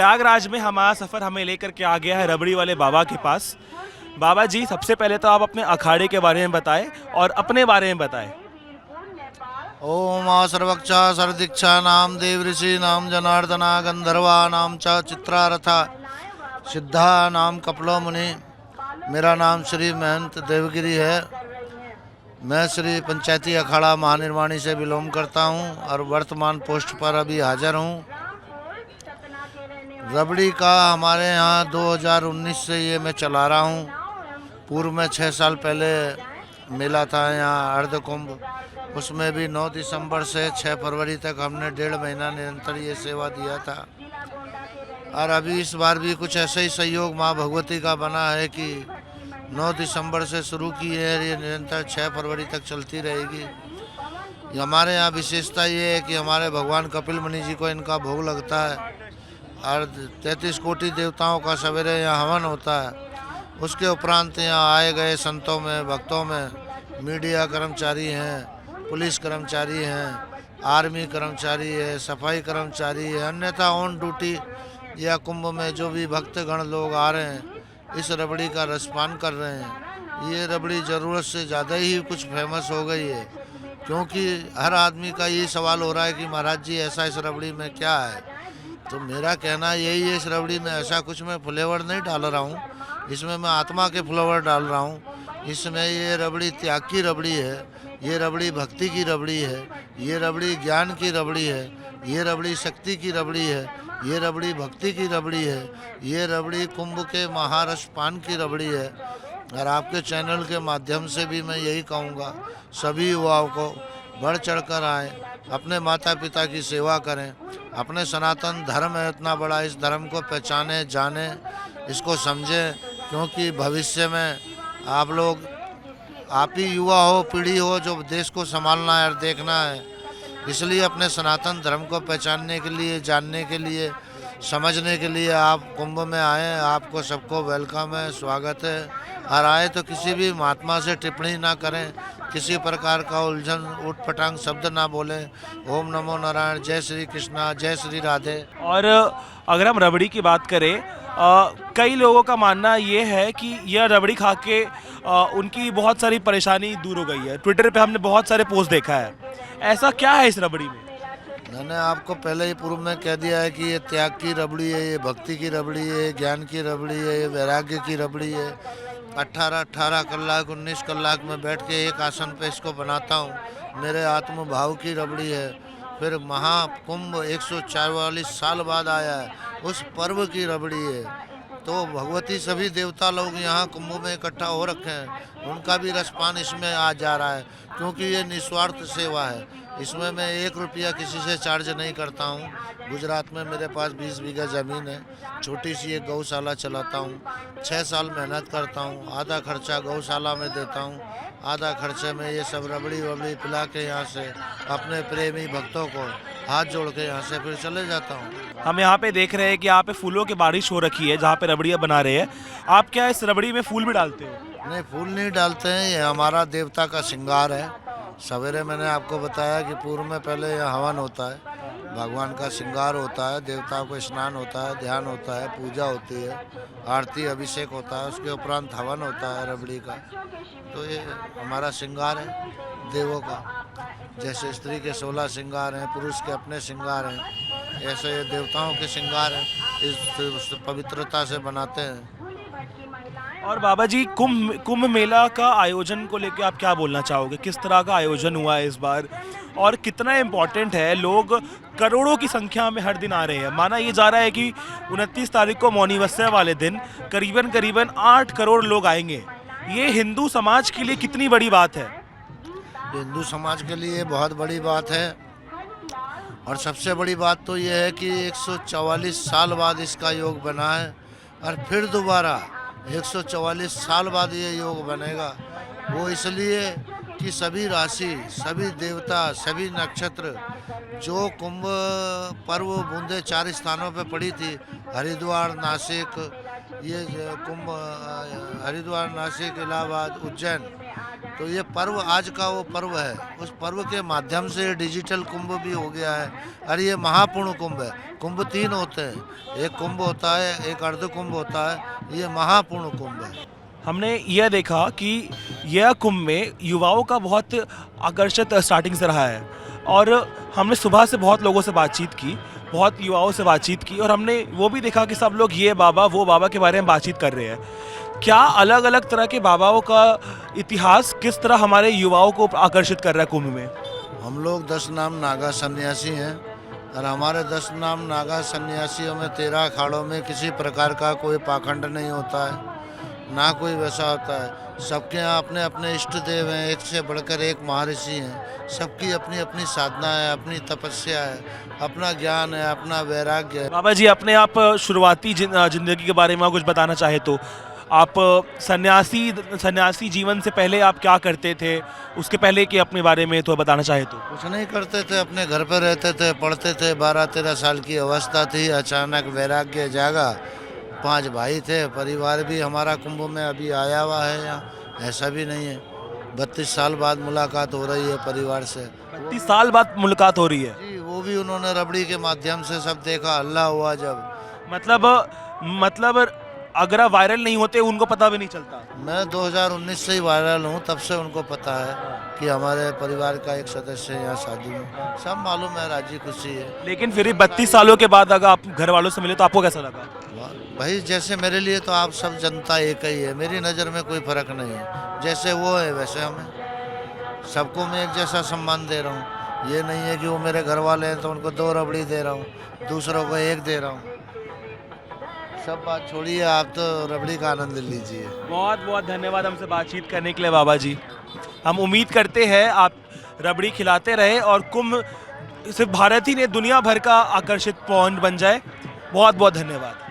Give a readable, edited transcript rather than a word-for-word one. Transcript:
प्रयागराज में हमारा सफ़र हमें लेकर के आ गया है रबड़ी वाले बाबा के पास। बाबा जी, सबसे पहले तो आप अपने अखाड़े के बारे में बताएं और अपने बारे में बताएं। ओम सर्वक्षा सर्दीक्षा नाम देव ऋषि नाम जनार्दना गंधर्वा नाम च चित्रारथा सिद्धा नाम कपलो मुनि। मेरा नाम श्री महंत देवगिरी है। मैं श्री पंचायती अखाड़ा महानिर्वाणी से बिलोंग करता हूं और वर्तमान पोस्ट पर अभी हाजिर हूं। रबड़ी का हमारे यहाँ 2019 से ये मैं चला रहा हूँ। पूर्व में 6 साल पहले मेला था यहाँ अर्ध कुंभ, उसमें भी 9 दिसंबर से 6 फरवरी तक हमने 1.5 महीना निरंतर ये सेवा दिया था। और अभी इस बार भी कुछ ऐसे ही सहयोग माँ भगवती का बना है कि 9 दिसंबर से शुरू की है, ये निरंतर 6 फरवरी तक चलती रहेगी। हमारे यहाँ विशेषता ये है कि हमारे भगवान कपिल मुनि जी को इनका भोग लगता है और 33 कोटि देवताओं का सवेरे यहाँ हवन होता है। उसके उपरांत यहाँ आए गए संतों में, भक्तों में मीडिया कर्मचारी हैं, पुलिस कर्मचारी हैं, आर्मी कर्मचारी है, सफाई कर्मचारी है, अन्यथा ऑन ड्यूटी या कुंभ में जो भी भक्तगण लोग आ रहे हैं इस रबड़ी का रसपान कर रहे हैं। ये रबड़ी ज़रूरत से ज़्यादा ही कुछ फेमस हो गई है, क्योंकि हर आदमी का ये सवाल हो रहा है कि महाराज जी ऐसा इस रबड़ी में क्या है। तो मेरा कहना यही है, इस रबड़ी में ऐसा कुछ मैं फ्लेवर नहीं डाल रहा हूँ, इसमें मैं आत्मा के फ्लेवर डाल रहा हूँ। इसमें ये रबड़ी त्याग की रबड़ी है, ये रबड़ी भक्ति की रबड़ी है, ये रबड़ी ज्ञान की रबड़ी है, ये रबड़ी शक्ति की रबड़ी है, ये रबड़ी भक्ति की रबड़ी है, ये रबड़ी कुंभ के महारस पान की रबड़ी है। और आपके चैनल के माध्यम से भी मैं यही कहूँगा, सभी युवाओं को बढ़ चढ़ कर आएँ, अपने माता पिता की सेवा करें, अपने सनातन धर्म है इतना बड़ा, इस धर्म को पहचाने, जाने, इसको समझें, क्योंकि भविष्य में आप लोग, आप ही युवा हो, पीढ़ी हो जो देश को संभालना है और देखना है। इसलिए अपने सनातन धर्म को पहचानने के लिए, जानने के लिए, समझने के लिए आप कुंभ में आए। आपको सबको वेलकम है, स्वागत है। और आए तो किसी भी महात्मा से टिप्पणी ना करें, किसी प्रकार का उलझन उटपटांग शब्द ना बोलें। ओम नमो नारायण, जय श्री कृष्णा, जय श्री राधे। और अगर हम रबड़ी की बात करें, कई लोगों का मानना ये है कि यह रबड़ी खा के उनकी बहुत सारी परेशानी दूर हो गई है। ट्विटर पे हमने बहुत सारे पोस्ट देखा है, ऐसा क्या है इस रबड़ी में? मैंने आपको पहले ही पूर्व में कह दिया है कि ये त्याग की रबड़ी है, ये भक्ति की रबड़ी है, ये ज्ञान की रबड़ी है, ये वैराग्य की रबड़ी है। 18 कलाक 19 कलाक में बैठ के एक आसन पे इसको बनाता हूँ। मेरे आत्म भाव की रबड़ी है। फिर महाकुंभ 144 साल बाद आया है, उस पर्व की रबड़ी है। तो भगवती सभी देवता लोग यहाँ कुंभ में इकट्ठा हो रखे हैं, उनका भी रसपान इसमें आ जा रहा है, क्योंकि ये निस्वार्थ सेवा है। इसमें मैं 1 रुपया किसी से चार्ज नहीं करता हूँ। गुजरात में मेरे पास 20 बीघा ज़मीन है, छोटी सी एक गौशाला चलाता हूँ। 6 साल मेहनत करता हूँ, आधा खर्चा गौशाला में देता हूँ, आधा खर्चे में ये सब रबड़ी वबड़ी पिला के यहाँ से अपने प्रेमी भक्तों को हाथ जोड़ के यहाँ से फिर चले जाता हूँ। हम यहाँ पे देख रहे हैं कि यहाँ पे फूलों की बारिश हो रखी है जहाँ पे रबड़ियाँ बना रहे हैं। आप क्या इस रबड़ी में फूल भी डालते हो? नहीं, फूल नहीं डालते हैं, ये हमारा देवता का श्रृंगार है। सवेरे मैंने आपको बताया कि पूर्व में पहले यहाँ हवन होता है, भगवान का श्रृंगार होता है, देवताओं को स्नान होता है, ध्यान होता है, पूजा होती है, आरती अभिषेक होता है, उसके उपरांत हवन होता है रबड़ी का। तो ये हमारा श्रृंगार है देवों का। जैसे स्त्री के 16 श्रृंगार हैं, पुरुष के अपने श्रृंगार हैं, ऐसे ये देवताओं के श्रृंगार हैं, इस पवित्रता से बनाते हैं। और बाबा जी, कुंभ मेला का आयोजन को लेकर आप क्या बोलना चाहोगे? किस तरह का आयोजन हुआ है इस बार और कितना इम्पोर्टेंट है? लोग करोड़ों की संख्या में हर दिन आ रहे हैं। माना ये जा रहा है कि 29 तारीख को मौनीवस्या वाले दिन करीबन 8 करोड़ लोग आएंगे। ये हिंदू समाज के लिए कितनी बड़ी बात है? हिंदू समाज के लिए बहुत बड़ी बात है। और सबसे बड़ी बात तो ये है कि 144 साल बाद इसका योग बना है और फिर दोबारा 144 साल बाद ये योग बनेगा। वो इसलिए कि सभी राशि, सभी देवता, सभी नक्षत्र, जो कुंभ पर्व बूंदे 4 स्थानों पे पड़ी थी, हरिद्वार, नासिक, ये कुंभ हरिद्वार, नासिक, इलाहाबाद, उज्जैन, तो ये पर्व आज का वो पर्व है, उस पर्व के माध्यम से डिजिटल कुंभ भी हो गया है। और ये महापूर्ण कुंभ है। कुंभ 3 होते हैं, एक कुंभ होता है, एक अर्ध कुंभ होता है, ये महापूर्ण कुंभ है। हमने यह देखा कि यह कुंभ में युवाओं का बहुत आकर्षित स्टार्टिंग से रहा है और हमने सुबह से बहुत लोगों से बातचीत की, बहुत युवाओं से बातचीत की और हमने वो भी देखा कि सब लोग ये बाबा वो बाबा के बारे में बातचीत कर रहे हैं। क्या अलग अलग तरह के बाबाओं का इतिहास किस तरह हमारे युवाओं को आकर्षित कर रहा है कुंभ में? हम लोग 10 नाम नागा सन्यासी हैं और हमारे 10 नाम नागा सन्यासियों में 13 अखाड़ों में किसी प्रकार का कोई पाखंड नहीं होता है, ना कोई वैसा होता है। सबके यहाँ अपने अपने इष्ट देव हैं, एक से बढ़कर एक महर्षि हैं। सबकी अपनी अपनी साधना है, अपनी तपस्या है, अपना ज्ञान है, अपना वैराग्य है। बाबा जी अपने आप शुरुआती जिंदगी के बारे में कुछ बताना चाहे तो आप सन्यासी जीवन से पहले आप क्या करते थे, उसके पहले के अपने बारे में तो बताना चाहे तो? कुछ नहीं करते थे, अपने घर पे रहते थे, पढ़ते थे। 12-13 साल की अवस्था थी, अचानक वैराग्य जागा। 5 भाई थे, परिवार भी हमारा कुंभ में अभी आया हुआ है यहाँ, ऐसा भी नहीं है। 32 साल बाद मुलाकात हो रही है परिवार से। 32 साल बाद मुलाकात हो रही है? जी, वो भी उन्होंने रबड़ी के माध्यम से सब देखा, अल्लाह हुआ जब। मतलब अगर आप वायरल नहीं होते उनको पता भी नहीं चलता? मैं 2019 से ही वायरल हूँ, तब से उनको पता है कि हमारे परिवार का एक सदस्य यहाँ शादी में, सब मालूम है, राजी खुशी है। लेकिन फिर भी 32 सालों के बाद अगर आप घर वालों से मिले तो आपको कैसा लगा? भाई जैसे मेरे लिए तो आप सब जनता एक ही है, मेरी नज़र में कोई फर्क नहीं है। जैसे वो है वैसे हमें, सबको मैं एक जैसा सम्मान दे रहा हूँ। ये नहीं है कि वो मेरे घर वाले हैं तो उनको 2 रबड़ी दे रहा हूँ, दूसरों को 1 दे रहा हूँ। सब बात छोड़िए, आप तो रबड़ी का आनंद लीजिए। बहुत बहुत धन्यवाद हमसे बातचीत करने के लिए बाबा जी। हम उम्मीद करते हैं आप रबड़ी खिलाते रहे और कुंभ सिर्फ भारत ही नहीं दुनिया भर का आकर्षित पॉइंट बन जाए। बहुत बहुत धन्यवाद।